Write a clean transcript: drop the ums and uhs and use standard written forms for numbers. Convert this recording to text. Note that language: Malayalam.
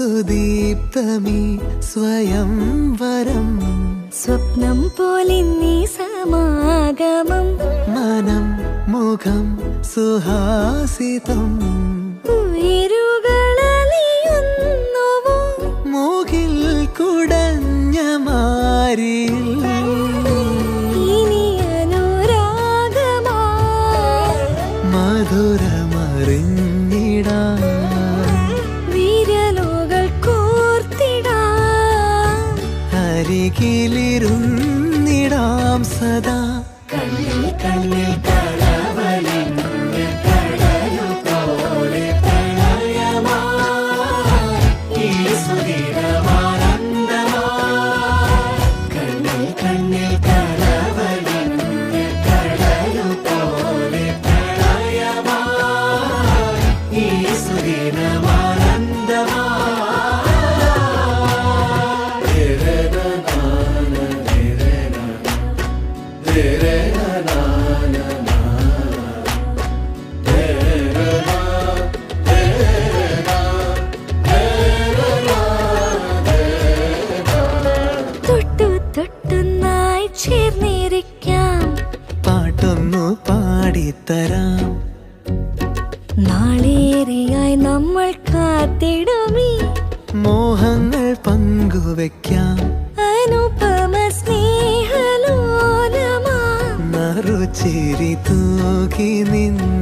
സുദീപ്തമീ സ്വയംവരം സ്വപ്നം പോലെ നീ സമാഗമം മനം മുഖം സുഹാസിതം ഉയരുകളലിയുന്നുവോ മൂകിൽ കുടഞ്ഞ മാരിൽ ഇനി അനുരാഗമാ മധുരമറിഞ്ഞിടാം വിരലുകൾ കോർത്തിടാം അരികിലിരുന്നിടാം സദാ കണ്ണിൽ കണ്ണിൽ ചേർന്നിരിക്കാം പാട്ടൊന്നു പാടിത്തരാം നാളേറെയായി നമ്മൾ കാത്തിടുമീ മോഹങ്ങൾ പങ്കുവെക്കാം അനുപമ സ്നേഹലോലമാ നറുചിരി തൂകി നിന്ന